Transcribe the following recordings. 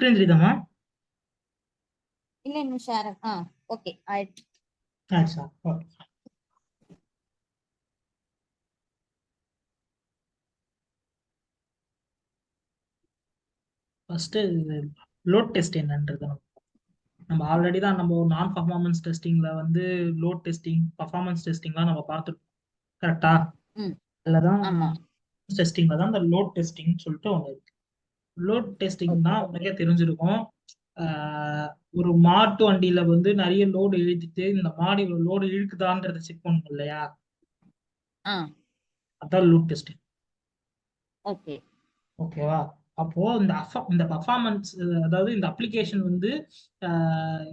Screen தெரியுதாம்மா? இல்ல இன்னும் share okay ஆயிடுச்சு. ஆயிடுச்சா? ஓகே. ஃபர்ஸ்ட் லோட் டெஸ்ட் என்னன்றது நம்ம ஆல்ரெடி தான் நம்ம நான் பர்ஃபார்மன்ஸ் டெஸ்டிங்ல வந்து லோட் டெஸ்டிங் பர்ஃபார்மன்ஸ் டெஸ்டிங்லாம் நம்ம பார்த்துருக்கோம். கரெக்டா? ம் அதுலதான் ஆமா. டெஸ்டிங்ல தான் இந்த லோட் டெஸ்டிங் சொல்லிட்டு ஒன்று இருக்கு. Load testing okay. தான் உனக்கே தெரிஞ்சிருக்கும். ஆஹ் ஒரு மாட்டு வண்டியில வந்து நிறைய லோடு இழுத்துட்டு இந்த மாடு இவ்வளவு லோடு இழுக்குதான்றதை செக் பண்ணணும் இல்லையா? ஆ அதான் லோட் டெஸ்டிங். ஓகே. ஓகேவா? அப்போ இந்த பர்ஃபார்மன்ஸ், அதாவது இந்த அப்ளிகேஷன் வந்து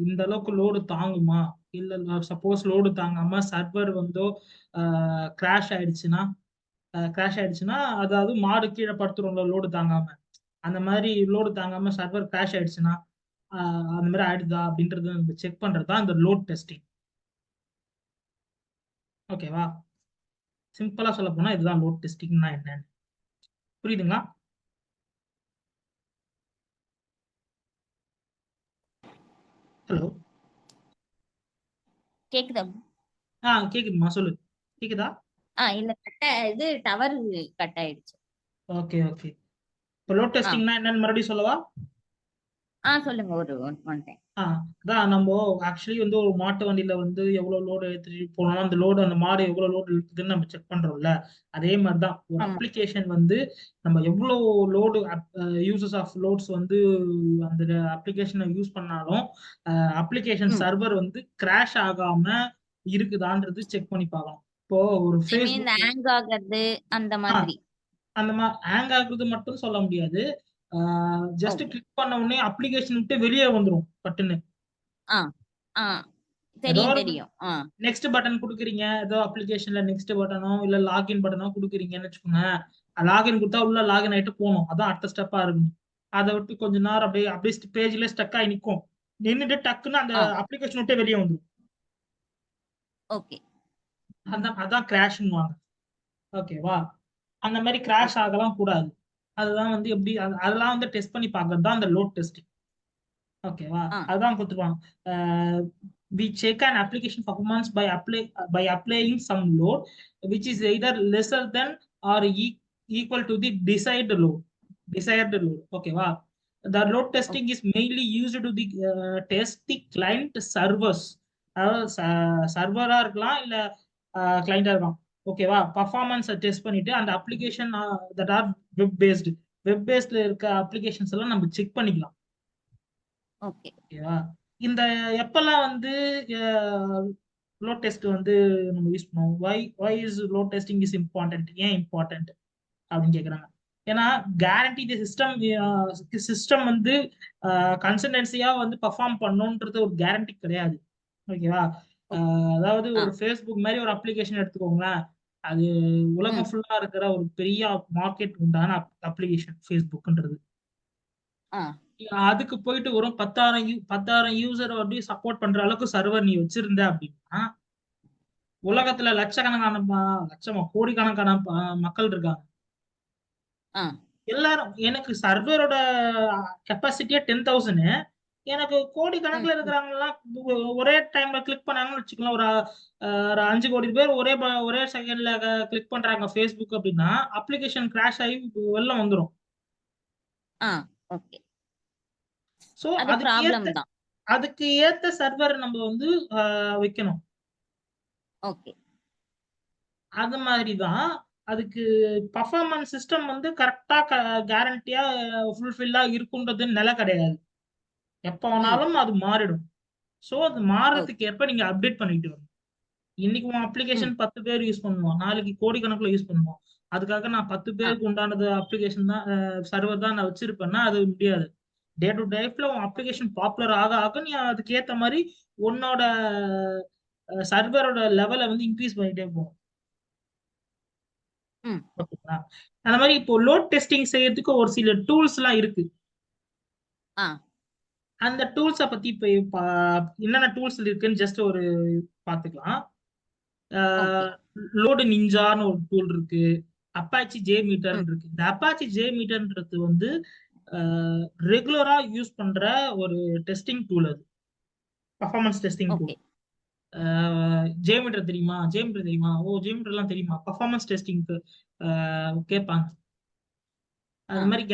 இந்த அளவுக்கு லோடு தாங்குமா, இல்ல சப்போஸ் லோடு தாங்காம சர்வர் வந்து கிராஷ் ஆயிடுச்சுன்னா அதாவது மாடு கீழே படுத்துரும்ல லோடு தாங்காம, அந்த மாதிரி லோடு தாங்காம சர்வர் கிராஷ் ஆயிடுச்சுன்னா அந்த மாதிரி ஆயிடுதா அப்படின்றது நம்ம செக் பண்றது தான் இந்த லோட் டெஸ்டிங். ஓகேவா? சிம்பிளா சொல்ல போனா இதுதான் லோட் டெஸ்டிங்னா என்னன்னு புரியுதுங்களா? ஹலோ. கேக்குதா? கேக்குதுமா, சொல்லு. கேக்குதா? இல்ல இது டவர் கட் ஆயிடுச்சு. Okay okay. இப்போ லோட் ஆ டெஸ்டிங்னா என்னன்னு மறுபடியும் சொல்லவா? சொல்லுங்க ஒன் டைம். அதான் நம்ம ஆக்சுவலி வந்து ஒரு மாட்டு வண்டியில வந்து எவ்வளவு லோடு எடுத்துட்டு போனோம், அந்த லோடு அந்த மாடு எவ்வளவு லோடு இருக்குதுன்னு நம்ம செக் பண்றோம்ல. அதே மாதிரிதான் ஒரு ஆமா. அப்ளிகேஷன் வந்து நம்ம எவ்வளவு லோடு யூசஸ் ஆஃப் லோட்ஸ் வந்து அந்த அப்ளிகேஷனை யூஸ் பண்ணாலும் அப்ளிகேஷன் ம் சர்வர் வந்து கிராஷ் ஆகாம இருக்குதான்றது செக் பண்ணி பார்க்கணும். இப்போ ஒரு ஐ மீன் இந்த ஃபேஸ்புக் ஹேங் ஆகுறது அந்த மாதிரி. அந்த மாதிரி ஹேங் ஆகுறது மட்டும் சொல்ல முடியாது. Just okay. கிளிக் பண்ண உடனே அப்ளிகேஷன் விட்டு வெளியே வந்துடும் பட்டுன்னு. ஆ ஆ ஏதோ தெரியும் ஒரு தெரியும். நெக்ஸ்ட் பட்டன் கொடுக்குறீங்க, ஏதோ அப்ளிகேஷன்ல நெக்ஸ்ட் பட்டனோ இல்ல லாகின் பட்டனோ கொடுக்குறீங்கன்னு வச்சுக்கோங்க. லாகின் கொடுத்தா உள்ள லாகின் ஆயிட்டு போகணும், அதான் அடுத்த ஸ்டெப்பா இருக்கும். அதை விட்டு கொஞ்ச நேரம் அப்படியே அப்படியே பேஜ்ல ஸ்டக் ஆகி நிற்கும். நின்றுட்டு டக்குன்னு அந்த ஆ அப்ளிகேஷன் விட்டே வெளியே வந்துடும். ஓகே. அதான் கிராஷ்னுவாங்க. ஓகேவா? அந்த மாதிரி கிராஷ் ஓகே. ஆகலாம் கூடாது. அதுதான் வந்து எப்படி அதெல்லாம் வந்து டெஸ்ட் பண்ணி பார்க்கறது தான் அந்த லோட் டெஸ்டிங். ஓகேவா? ஆ அதான் கொடுத்துருவாங்க. We check an application performance by applying some load which is either lesser than or equal to the desired load. ஓகேவா? The load testing okay. is mainly used to test the client servers. அதாவது சர்வரா இருக்கலாம் இல்ல கிளைண்டா இருக்கலாம். ஓகேவா? பர்ஃபார்மன்ஸை test பண்ணிட்டு அந்த application that R web பேஸ்ட்ல இருக்க அப்ளிகேஷன்ஸ் எல்லாம் நம்ம செக் பண்ணிக்கலாம். ஓகே. ஓகேவா? இந்த எப்பெல்லாம் வந்து லோட் டெஸ்ட் வந்து நம்ம யூஸ் பண்ணுவோம், why is load testing is important, ஏன் இம்பார்ட்டன்ட் அப்படின்னு கேக்குறாங்க. ஏன்னா கேரண்டி தி சிஸ்டம் வந்து கன்சிஸ்டன்சியா வந்து பெர்ஃபார்ம் பண்ணுன்றது ஒரு கேரண்டி கிடையாது. ஓகேவா? ஓகே. அதாவது ஆ ஒரு ஃபேஸ்புக் மாதிரி ஒரு அப்ளிகேஷன் எடுத்துக்கோங்களேன். அது உலகம் ம் ஃபுல்லா இருக்கிற ஒரு பெரிய மார்க்கெட் உண்டான அப்ளிகேஷன் ஃபேஸ்புக்ன்றது. ஆ அதுக்கு போயிட்டு ஒரு 10,000 யூசர் வந்து சப்போர்ட் பண்ற அளவுக்கு சர்வர் நீ வச்சிருந்த அப்படின்னா உலகத்துல லட்சக்கணக்கான லட்சமா கோடிக்கணக்கான மக்கள் இருக்காங்க. ஆ எல்லாரும் எனக்கு சர்வரோட கெப்பாசிட்டியே 10,000, எனக்கு கோடி ம் கணக்குல இருக்கிறவங்க எல்லாம் ஒரே டைம்ல கிளிக் பண்ணாங்கன்னு வச்சுக்கலாம். ஒரு 5 கோடி பேர் ஒரே செகண்ட்ல கிளிக் பண்றாங்க ஃபேஸ்புக் அப்படின்னா அப்ளிகேஷன் கிராஷ் ஆகி வெளில வந்துடும். ஆ ஓகே. ஸோ அது ப்ராப்ளம் தான். அதுக்கு ஏத்த சர்வர் நம்ம வந்து வைக்கணும். ஓகே. அது மாதிரி தான் அதுக்கு பர்ஃபார்மன்ஸ் சிஸ்டம் வந்து கரெக்டா கேரண்டியா ஃபுல்ஃபில்லா இருக்குன்றது நிலை கிடையாது. எப்ப ம் வேணாலும் அது மாறிடும். ஸோ அது ஓகே. மாறதுக்கு ஏற்ப நீங்க அப்டேட் பண்ணிட்டு வரணும். இன்னைக்கு உன் ம் அப்ளிகேஷன் 10 பேர் யூஸ் பண்ணுவான், நாளைக்கு கோடிக்கணக்கில் யூஸ் பண்ணுவான். அதுக்காக நான் 10 ஆ பேருக்கு உண்டானது அப்ளிகேஷன் தான் சர்வர் தான் நான் வச்சிருப்பேன்னா அது முடியாது. டே டு டைப்ல உன் அப்ளிகேஷன் பாப்புலர் ஆக ஆக நீ அதுக்கு ஏத்த மாதிரி உன்னோட சர்வரோட லெவலை வந்து இன்க்ரீஸ் பண்ணிட்டே போகும். ம் ஓகேங்களா? அந்த மாதிரி இப்போ லோட் டெஸ்டிங் செய்யறதுக்கு ஒரு சில டூல்ஸ் எல்லாம் இருக்கு. ஆ அந்த டூல்ஸை பத்தி இப்ப என்னென்ன டூல்ஸ் இருக்குன்னு ஜஸ்ட் ஒரு பாத்துக்கலாம். ஓகே. லோடு நிஞ்சான்னு ஒரு டூல் இருக்கு. அப்பாச்சி ஜே ம் மீட்டர்னு இருக்கு. இந்த அப்பாச்சி ஜே மீட்டர்ன்றது வந்து ரெகுலரா யூஸ் பண்ற ஒரு டெஸ்டிங் டூல் அது, performance testing tool. Okay. JMeter தெரியுமா? ஜேமீட்டர் தெரியுமா? ஓ, ஜேமீட்டர் எல்லாம் தெரியுமா? பர்ஃபார்மன்ஸ் டெஸ்டிங்க்கு கேட்பாங்க. அது மாதிரி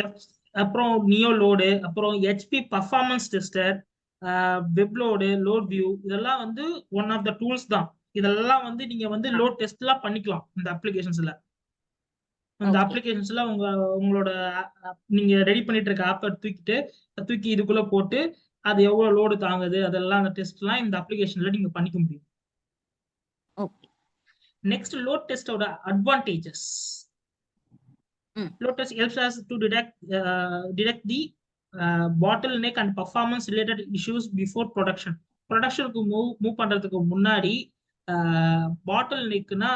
அப்புறம் நியோ லோடு, அப்புறம் HP performance tester, web load, load view, இதெல்லாம் வந்து ஒன் ஆஃப் த டூல்ஸ் தான். இதெல்லாம் வந்து நீங்க வந்து லோட் டெஸ்ட் எல்லாம் பண்ணிக்கலாம் இந்த அப்ளிகேஷன்ஸ்ல. இந்த ஓகே. அப்ளிகேஷன்ஸ்ல உங்களோட நீங்க ரெடி பண்ணிட்டு இருக்க ஆப்பை தூக்கி இதுக்குள்ள போட்டு அது எவ்வளவு லோடு தாங்குது அதெல்லாம் அந்த டெஸ்ட் எல்லாம் இந்த அப்ளிகேஷன்ல நீங்க பண்ணிக்க முடியும். ஓகே. நெக்ஸ்ட், லோட் டெஸ்டோட advantages. Load test helps us to detect the bottleneck and performance related issues before production. ப்ரொடக்ஷனுக்கு மூவ் பண்றதுக்கு முன்னாடி பாட்டில் நெக்னா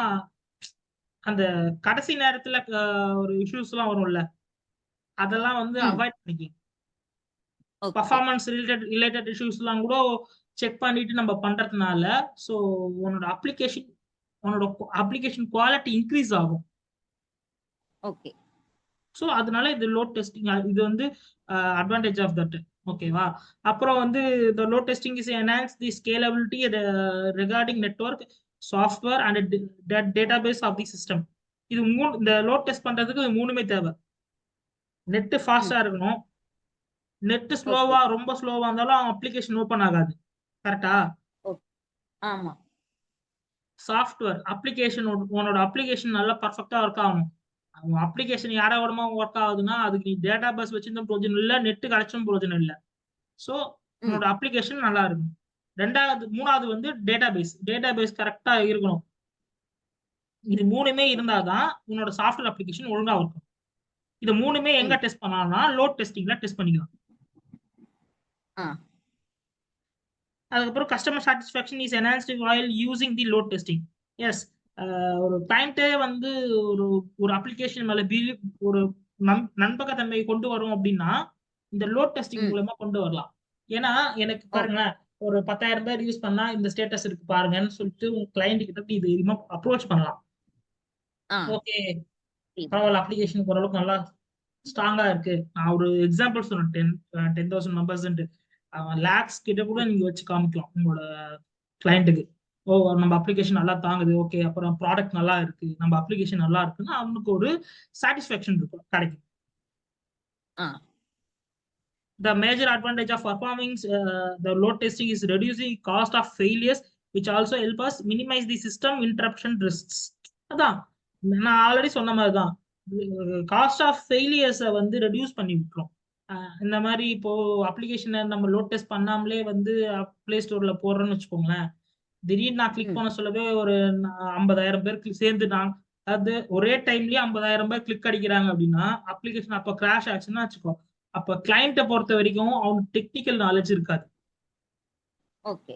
அந்த கடைசி நேரத்துல ஒரு இஷ்யூஸ் எல்லாம் வரும்ல, அதெல்லாம் வந்து அவாய்ட் பண்ணிக்கலாம். பர்ஃபார்மன்ஸ் ரிலேட்டட் இஷ்யூஸ் எல்லாம் கூட செக் பண்ணிட்டு நம்ம பண்றதுனால ஸோ உன்னோட அப்ளிகேஷன் குவாலிட்டி இன்க்ரீஸ் ஆகும். ஓகே. ஸோ அதனால இது லோட் டெஸ்டிங், இது வந்து அட்வான்டேஜ் ஆஃப் தட். ஓகேவா? அப்புறம் வந்து the load testing is enhance the scalability regarding network, software and database of the system. இது இந்த லோட் டெஸ்ட் பண்றதுக்கு இது மூணுமே தேவை. நெட் ஃபாஸ்டா இருக்கணும், நெட் ஸ்லோவா ரொம்ப ஸ்லோவா இருந்தாலும் அப்ளிகேஷன் ஓபன் ஆகாது. கரெக்டா? ஆமா. சாஃப்ட்வேர் அப்ளிகேஷன், உன்னோட அப்ளிகேஷன் நல்லா பர்ஃபெக்டா ஒர்க் ஆகணும். அப்ளிகேஷன் யாரோடமா ஒர்க் ஆகுதுன்னா அதுக்கு நீ டேட்டா பேஸ் வச்சிருந்தும் பிரயோஜனம் இல்லை, நெட் கிடைச்சும் பிரயோஜனம் இல்லை. ஸோ உன்னோட அப்ளிகேஷன் நல்லா இருக்கும். மூணாவது வந்து டேட்டா பேஸ் கரெக்டா இருக்கணும். இது மூணுமே இருந்தாதான் உன்னோட சாஃப்ட்வேர் அப்ளிகேஷன் ஒழுங்கா இருக்கும். இது மூணுமே எங்க டெஸ்ட் பண்ணலாம்னா லோட் டெஸ்டிங்ல டெஸ்ட் பண்ணிக்கலாம். அதுக்கப்புறம் customer satisfaction is enhanced while using the load testing. Yes, ஒரு கிளையண்டே வந்து ஒரு அப்ளிகேஷன் மேல ஒரு நம்பகத்தன்மையை கொண்டு வரும் அப்படின்னா இந்த லோட் டெஸ்டிங் மூலமா கொண்டு வரலாம். ஏன்னா எனக்கு பாருங்க, ஒரு 10,000 பேர் யூஸ் பண்ணா இந்த ஸ்டேட்டஸ் இருக்கு பாருங்கன்னு சொல்லிட்டு உங்க கிளைண்ட் கிட்ட இது அப்ரோச் பண்ணலாம். ஓகே, பரவாயில்ல, அப்ளிகேஷன் ஓரளவுக்கு நல்லா ஸ்ட்ராங்கா இருக்கு. நான் ஒரு எக்ஸாம்பிள் சொன்னேன், 10,000 மெம்பர்ஸ் லேக்ஸ் கிட்ட கூட நீங்க வச்சு காமிக்கலாம் உங்களோட கிளைண்ட்டுக்கு. ஓ, நம்ம அப்ளிகேஷன் நல்லா தாங்குது, ஓகே, அப்புறம் ப்ராடக்ட் நல்லா இருக்கு, நம்ம அப்ளிகேஷன் நல்லா இருக்குன்னா அவனுக்கு ஒரு சாட்டிஸ்ஃபேக்ஷன் இருக்கும், கிடைக்கும். The major advantage of performing the load testing is reducing cost of failures, which also help us minimize the system interruption risks. அதான் நான் ஆல்ரெடி சொன்ன மாதிரி தான், காஸ்ட் ஆஃப் ஃபெயிலியர்ஸை வந்து ரெடியூஸ் பண்ணி விட்டுரும். இந்த மாதிரி இப்போ அப்ளிகேஷனை நம்ம லோட் டெஸ்ட் பண்ணாமலே வந்து பிளே ஸ்டோர்ல போடுறோம்னு வச்சுக்கோங்களேன், திடீர்னு நான் கிளிக் பண்ண சொல்லவே ஒரு 50,000 பேர் சேர்ந்து அது ஒரே டைம்லயே 50,000 பேர் கிளிக் அடிக்கிறாங்க அப்படின்னா அப்ளிகேஷன் அப்ப கிராஷ் ஆச்சுன்னா வச்சுக்கோ, அப்ப கிளைண்ட்டை பொறுத்த வரைக்கும் அவனுக்கு டெக்னிக்கல் நாலேஜ் இருக்காது. ஓகே.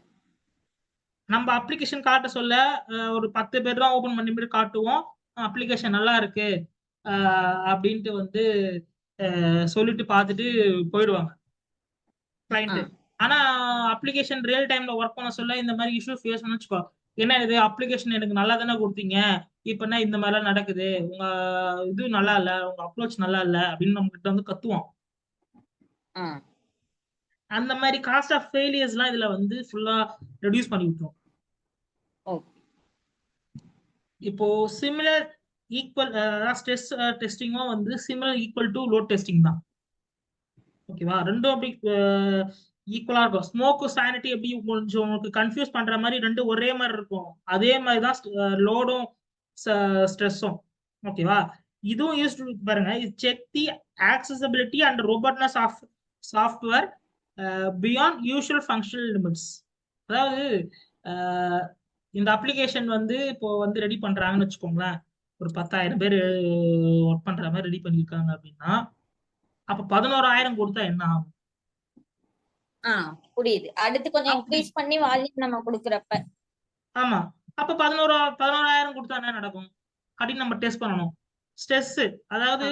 நம்ம அப்ளிகேஷன் காட்ட சொல்ல ஒரு 10 பேர் தான் ஓபன் பண்ணி காட்டுவோம், அப்ளிகேஷன் நல்லா இருக்கு அப்படின்ட்டு வந்து சொல்லிட்டு பார்த்துட்டு போயிடுவாங்க கிளைண்ட். ஆனா அப்ளிகேஷன் ரியல் டைம்ல ஒர்க் பண்ண சொல்ல இந்த மாதிரி இஷ்யூ ஃபேஸ் பண்ண வச்சுக்கோ, என்ன இது அப்ளிகேஷன் எனக்கு நல்லா தானே கொடுத்தீங்க, இப்ப என்ன இந்த மாதிரிலாம் நடக்குது, உங்க இது நல்லா இல்ல, உங்க அப்ரோச் நல்லா இல்ல அப்படின்னு நம்ம கிட்ட வந்து கத்துவோம். அந்த மாதிரி காஸ்ட் ஆஃப் ஃபெயிலியர்ஸ் எல்லாம் இதுல வந்து ஃபுல்லா ரெடியூஸ் பண்ணி விட்டுரும். இப்போ சிமிலர் ஈக்குவல் ஸ்ட்ரெஸ் டெஸ்டிங்கும் வந்து similar equal to load testing தான். ஓகேவா? ரெண்டும் அப்படி ஈக்குவலா இருக்கும். ஸ்மோக் சானிட்டி எப்படி கொஞ்சம் உங்களுக்கு கன்ஃபியூஸ் பண்ற மாதிரி ரெண்டும் ஒரே மாதிரி இருக்கும், அதே மாதிரி தான் லோடும் ஸ்ட்ரெஸ்ஸும். ஓகேவா? இதுவும் யூஸ் பாருங்க, check the accessibility and robustness of software beyond usual functional limits. அதாவது இந்த அப்ளிகேஷன் வந்து இப்போ வந்து ரெடி பண்றாங்கன்னு வச்சுக்கோங்களேன், ஒரு 10,000 பேர் ஒர்க் பண்ற மாதிரி ரெடி பண்ணிருக்காங்க அப்படின்னா அப்ப 11,000 கொடுத்தா என்ன ஆகும்? புரியுது. அடுத்து கொஞ்சம் இன்க்ரீஸ் பண்ணி வால்யூம் நம்ம கொடுக்கறப்ப. ஆமா, அப்ப 11,000 கொடுத்தா என்ன நடக்கும் அப்படின்னு நம்ம டெஸ்ட் பண்ணணும். ஸ்ட்ரெஸ், அதாவது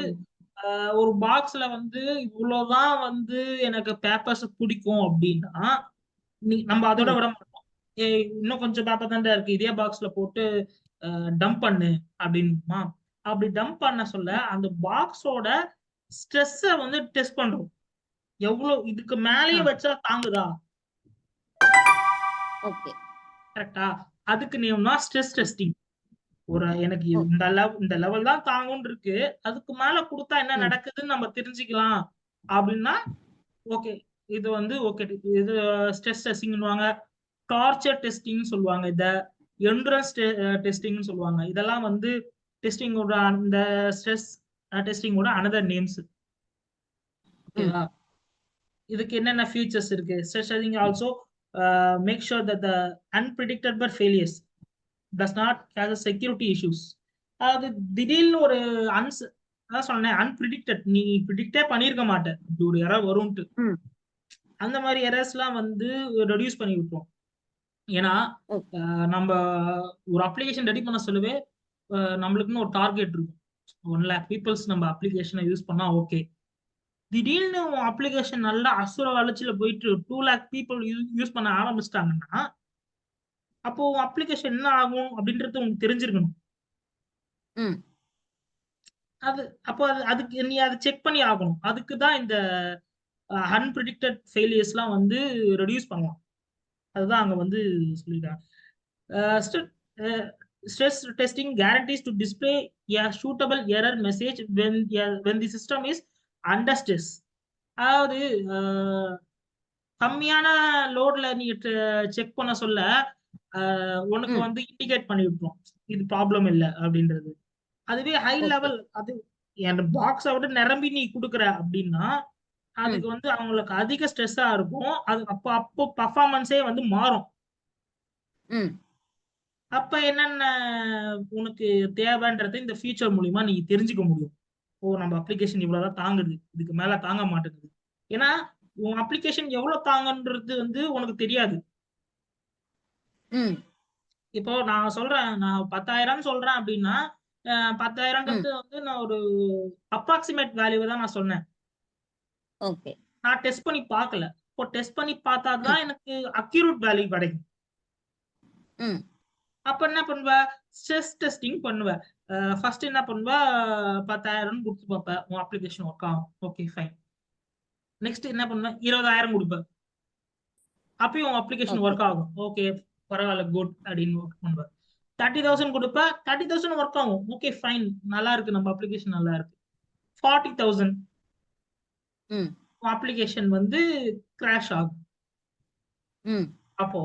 ஒரு பாக்ஸ்ல வந்து இவ்வளவுதான் வந்து எனக்கு பேப்பர்ஸ் பிடிக்கும் அப்படின்னா நம்ம அதோட விட மாட்டோம், இன்னும் கொஞ்சம் பேப்பர் தான் இருக்கு, இதே பாக்ஸ்ல போட்டு டம்ப் பண்ணு அப்படின்னுமா. அப்படி டம்ப் பண்ண சொல்ல அந்த பாக்ஸோட ஸ்ட்ரெஸ்ஸ வந்து டெஸ்ட் பண்றோம். எவ்வளவு இதுக்கு மேலேயே ஆ. வச்சா தாங்குதா? ஓகே. கரெக்ட்டா? அதுக்கு நேம் தான் ஸ்ட்ரெஸ் ம். டெஸ்டிங். எனக்கு ஓகே. இந்த லெவல் தான் தாங்கும்னு இருக்கு. அதுக்கு மேல குடுத்தா என்ன ம். நடக்குதுன்னு நம்ம தெரிஞ்சுக்கலாம் அப்டின்னா, ஓகே. இது வந்து ஓகே. இது ஸ்ட்ரெஸ் டெஸ்டிங்ன்னுவாங்க. டார்ச்சர் டெஸ்டிங்ன்னு சொல்லுவாங்க இத. எண்டுரன்ஸ் டெஸ்டிங்ன்னு சொல்லுவாங்க. இதெல்லாம் வந்து டெஸ்டிங்கோட அந்த ஸ்ட்ரெஸ் டெஸ்டிங்கோட அனதர் நேம்ஸ். ம். ஓகேவா? இதுக்கு என்னென்ன ஃபீச்சர்ஸ் இருக்கு? Stress testing also make sure that the unpredictable failures does not has a security issues. அதாவது திடீர்னு ஒரு அன்ஸ் அதான் சொன்னேன் அன்பிரிடிக்டட். நீ பிரிடிக்டே பண்ணியிருக்க மாட்ட. இப்படி ஒரு எரர் வரும்ன்ட்டு. ம். அந்த மாதிரி எரர்ஸ்லாம் வந்து ரெடியூஸ் பண்ணி விட்டுரும். ஏன்னா ஓகே. நம்ம ஒரு அப்ளிகேஷன் ரெடி பண்ண சொல்லவே நம்மளுக்குன்னு ஒரு டார்கெட் இருக்கும். 1,00,000 பீப்புள்ஸ் நம்ம அப்ளிகேஷனை யூஸ் பண்ணா ஓகே. திடீர்னு உன் அப்ளிகேஷன் நல்லா அசுர வளர்ச்சியில போயிட்டு 2,00,000 பீப்புள் யூஸ் பண்ண ஆரம்பிச்சிட்டாங்கன்னா, அப்போ உன் அப்ளிகேஷன் என்ன ஆகும் அப்படின்றது உங்களுக்கு தெரிஞ்சிருக்கணும். ம். அது அப்போ அதுக்கு நீ அத செக் பண்ணி ஆகணும். அதுக்கு தான் இந்த அன்பிரிடிக்டட் ஃபெயிலியர்ஸ்லாம் வந்து ரெடியூஸ் பண்ணலாம். அதுதான் அங்க வந்து சொல்லியிருக்காங்க. ஸ்ட்ரெ uh stress testing guarantees to display a suitable error message when the system is under stress. அதாவது அ கம்மியான லோட்ல நீங்க செக் பண்ண சொல்ல, அ உனக்கு ம். வந்து இண்டிகேட் பண்ணி விட்டுரும். இது ப்ராப்ளம் இல்ல அப்படின்றது. அதுவே ஹை ஓகே. லெவல் அது என் பாக்ஸ விட நிரம்பி நீ குடுக்குற அப்படின்னா, ம். அதுக்கு வந்து அவங்களுக்கு அதிக ஸ்ட்ரெஸ்ஸா இருக்கும். அது அப்போ பெர்ஃபார்மன்ஸே வந்து மாறும். ம். அப்ப என்னென்ன உனக்கு தேவைன்றத இந்த ஃபீச்சர் மூலியமா நீ தெரிஞ்சுக்க முடியும். ஓ! நம்ம அப்ளிகேஷன் இவ்வளவுதான் தாங்குது. இதுக்கு மேல தாங்க மாட்டேங்குது. ஏன்னா, உன் அப்ளிகேஷன் எவ்வளவு தாங்குன்றது வந்து உனக்கு தெரியாது. ம். இப்போ நான் சொல்றேன், நான் 10,000 சொல்றேன் அப்டின்னா, 10,000ன்றது ம். வந்து நான் ஒரு அப்ராக்ஸிமேட் வேல்யூவ தான் நான் சொன்னேன். ஓகே. நான் டெஸ்ட் பண்ணி பார்க்கல. இப்போ டெஸ்ட் பண்ணி பார்த்தா ம். தான் எனக்கு அக்யூரேட் வேல்யூ கிடைக்கும். ம். அப்ப என்ன பண்ணுவ? ஸ்ட்ரெஸ் டெஸ்டிங் பண்ணுவ. ஃபர்ஸ்ட் என்ன பண்ணுவ? 10,000ன்னு குடுத்து பார்ப்ப. உன் அப்ளிகேஷன் ஒர்க் ஆகும். Okay fine. நெக்ஸ்ட் என்ன பண்ணுவ? 20,000 குடுப்ப. அப்பயும் உன் அப்ளிகேஷன் ஓகே. ஒர்க் ஆகும். ஓகே பரவால்ல குட் அப்டின்னு ஒர்க் பண்ணுவ. 30,000 குடுப்ப. 30,000 ஒர்க் ஆகும். Okay fine. நல்லா இருக்கு. நம்ம அப்ளிகேஷன் நல்லா இருக்கு. 40,000 ம். உன் அப்ளிகேஷன் வந்து கிராஷ் ஆகும். ம். அப்போ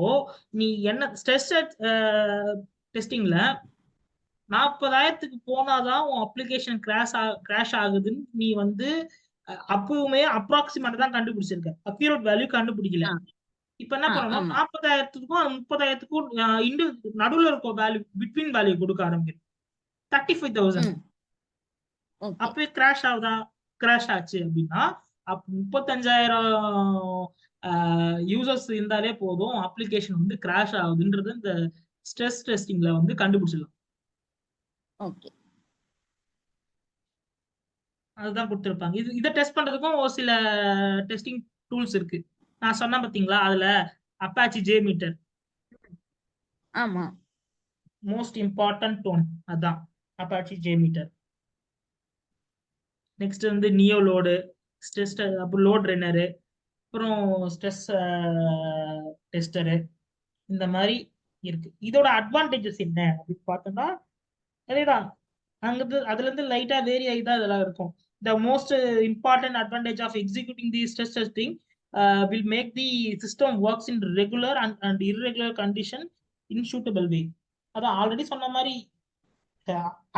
நீ என்ன ஸ்ட்ரெஸ் டெஸ்டிங்ல 40,000க்கு போனா தான் உன் அப்ளிகேஷன் கிராஷ் ஆகுதுன்னு நீ வந்து அப்பவுமே அப்ராக்ஸிமேட்டா தான் கண்டுபிடிச்சிருக்க. அக்யூரேட் வேல்யூ கண்டுபிடிக்கல. ஆ. இப்ப என்ன பண்ணணும் ஆமா. 40,000க்கும் 30,000க்கும் நடுவுல இருக்க வேல்யூ பிட்வீன் வேல்யூ கொடுக்க ஆரம்பிக்கணும். 35,000 ம். ஓகே. அப்பவே கிராஷ் ஆகுதா? கிராஷ் ஆச்சு அப்படின்னா, 35,000 யூசர்ஸ் இருந்தாலே போதும் அப்ளிகேஷன் வந்து கிராஷ் ஆகுதுன்றது இந்த ஸ்ட்ரெஸ் டெஸ்டிங்ல வந்து கண்டுபிடிச்சிடலாம். ஓகே. அதுதான் குடுத்திருப்பாங்க. இத டெஸ்ட் பண்றதுக்கும் ஒரு சில டெஸ்டிங் டூல்ஸ் இருக்கு. நான் சொன்னேன் பார்த்தீங்களா? அதுல Apache JMeter ஆமா. மோஸ்ட் இம்பார்ட்டன்ட் டூல் அதான் Apache JMeter. நெக்ஸ்ட் வந்து நியோலோடு, ஸ்ட்ரெஸ் அப்புறம் லோட் ரன்னரு, அப்புறம் ஸ்ட்ரெஸ் டெஸ்டரு இந்த மாரி இருக்கு. இதோட அட்வான்டேஜஸ் என்ன அப்படின்னு பார்த்தோம்னா, அதேதான். அதுலருந்து லைட்டா வேரி ஆகி தான் இதெல்லாம் இருக்கும். The most important advantage of executing the stress testing will make the system works in regular and irregular condition in suitable way. அதான் ஆல்ரெடி சொன்ன மாரி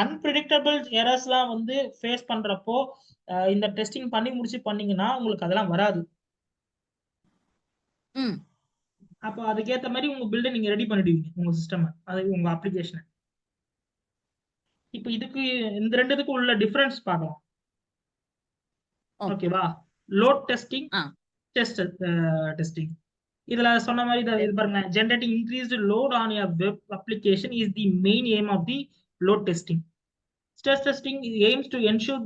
அன்பிரிடிக்டபிள் எரர்ஸ்லாம் வந்து ஃபேஸ் பண்றப்போ இந்த டெஸ்டிங் பண்ணி முடிச்சு பண்ணீங்கன்னா உங்களுக்கு அதெல்லாம் வராது. ம். அப்போ அதுக்கேத்த மாரி உங்க பில்ட நீங்க ரெடி பண்ணிடுவீங்க. உங்க சிஸ்டம் அது உங்க அப்ளிகேஷன. இப்ப இந்த 2த்துக்கும் உள்ள டிஃபரன்ஸ் பார்க்கலாம். ஓகே. ஓகேவா? லோட் டெஸ்டிங், ஆ. Test testing. இதுல சொன்ன மாரி இது பாருங்க. Generating increased load on your web application is the main aim of the load testing. Stress testing aims to ensure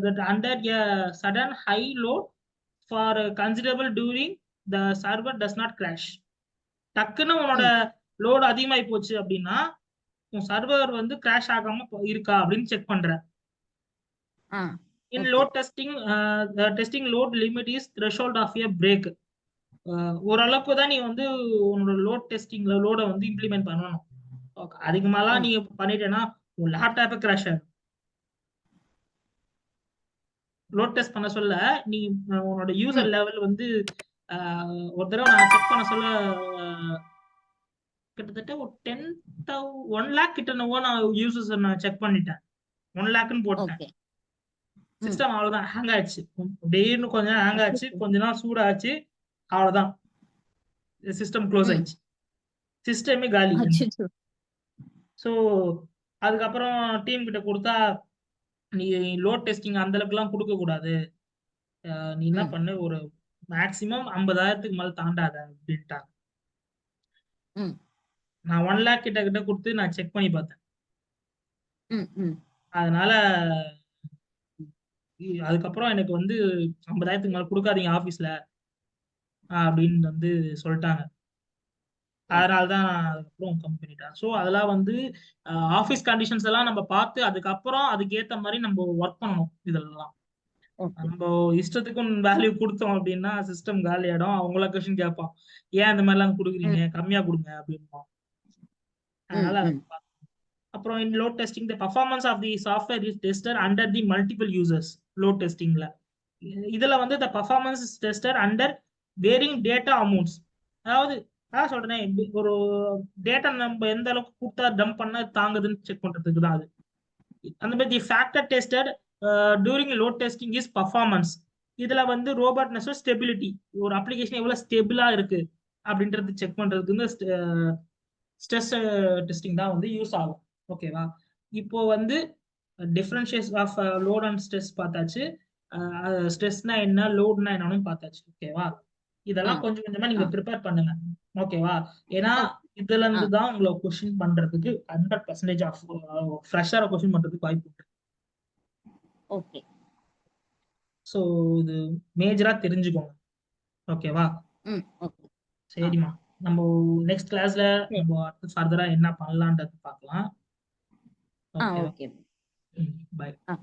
that under a sudden high load for considerable during the server does not crash. டக்குன்னு உன்னோட ம். Load அதிகமாயி போச்சு அப்படின்னா, உன் server வந்து crash ஆகாம இருக்கா அப்படின்னு செக் பண்ற. ஆ. In okay. load testing, the testing load limit is threshold of a break. ஓரளவுக்கு தான் நீ வந்து உன்னோட லோட் டெஸ்டிங்ல லோட வந்து இம்ப்ளிமெண்ட் பண்ணணும். அதுக்கு மேல ம். நீ பண்ணிட்டேன்னா உன் லேப்டாப்பே கிராஷ் ஆகும். லோட் டெஸ்ட் பண்ண சொல்ல நீ உன்னோட யூசர் ம். லெவல் வந்து ஒரு தடவை நான் செக் பண்ண சொல்ல கிட்டத்தட்ட ஒரு 1 லேக் கிட்ட நான் யூசர்ஸ் நான் செக் பண்ணிட்டேன். 1 லேக்னு போட்டேன். ஓகே. ம். சிஸ்டம் அவ்வளவுதான் ஹேங் ஆயிடுச்சு. திடீர்னு கொஞ்ச நேரம் ஹேங் ஆச்சு, அச்சச்சோ! கொஞ்ச நேரம் சூடாச்சு, அவ்வளவுதான் சிஸ்டம் க்ளோஸ் ம். ஆயிடுச்சு. சிஸ்டமே காலி. அச்சச்சோ! ஸோ அதுக்கப்புறம் டீம் கிட்ட கொடுத்தா நீ லோட் டெஸ்டிங் அந்த அளவுக்குலாம் கொடுக்க கூடாது. நீ என்ன ம். பண்ணு ஒரு மேக்ஸிமம் 50,000க்கு மேல தாண்டாத அப்படின்ட்டாங்க. ம். நான் 1 லேக் கிட்ட கிட்ட கொடுத்து நான் செக் பண்ணி பார்த்தேன். ம். ம். அதனால அதுக்கப்புறம் எனக்கு வந்து 50,000க்கு மேல கொடுக்காதீங்க ஆபீஸ்ல அப்படின்னு வந்து சொல்லிட்டாங்க. அதனால தான் நான் அதுக்கப்புறம் கம்மி பண்ணிட்டேன். ஸோ அதெல்லாம் வந்து ஆஃபீஸ் கண்டிஷன்ஸ் எல்லாம் நம்ம பார்த்து அதுக்கப்புறம் அதுக்கேத்த மாதிரி நம்ம ஒர்க் பண்ணணும் இதெல்லாம். ஓகே. நம்ம இஷ்டத்துக்கு வேல்யூ கொடுத்தோம் அப்படின்னா சிஸ்டம் காலி ஆயிடும். அவங்கள கொஸ்டின் கேட்பான். ஏன் இந்த மாதிரிலாம் ம். கொடுக்குறீங்க? கம்மியா கொடுங்க அப்படின்பான். ம். அதனால அதை ம். பார்க்கணும். அப்புறம் in load testing the performance of the software is tested under the multiple users. load testingல இதுல வந்து the performance is tested under varying data amounts. அதாவது அதான் சொல்றேனே ஒரு டேட்டா நம்ம எந்த அளவுக்கு கூட்டா டம்ப் பண்ணா தாங்குதுன்னு செக் பண்றதுக்கு தான் அது. அந்த மாதிரி the factor tested during load testing is performance. இதுல வந்து ரோபோட்னஸ் ஸ்டெபிலிட்டி, ஒரு அப்ளிகேஷன் எவ்வளவு ஸ்டெபிளா இருக்கு அப்படின்றது செக் பண்றதுக்கு இந்த ஸ்ட்ரெஸ் டெஸ்டிங் தான் வந்து யூஸ் ஆகும். ஓகேவா? இப்போ வந்து differentiation of load and stress பார்த்தாச்சு. ஸ்ட்ரெஸ்னா என்ன, லோட்னா என்னன்னு பார்த்தாச்சு. ஓகேவா? ஆ. இதெல்லாம் கொஞ்சம் கொஞ்சமா ஆ. நீங்க ப்ரிப்பேர் பண்ணுங்க. ஓகேவா? ஏன்னா ஓகே. இதுல ஆ. இருந்து தான் உங்களை கொஸ்டின் பண்றதுக்கு 100% ஆஃப் ஃப்ரெஷரா கொஸ்டின் பண்றதுக்கு வாய்ப்பு இருக்கு. ஓகே. ஸோ இது மேஜரா தெரிஞ்சுக்கோங்க. ஓகேவா? ம். ஓகே. ஆ. சரிம்மா. நம்ம நெக்ஸ்ட் கிளாஸ்ல சரி. நம்ம அடுத்து ஃபர்தரா என்ன பண்ணலான்றது பார்க்கலாம். ஓகேவா? ஓகே. பை. ஆ.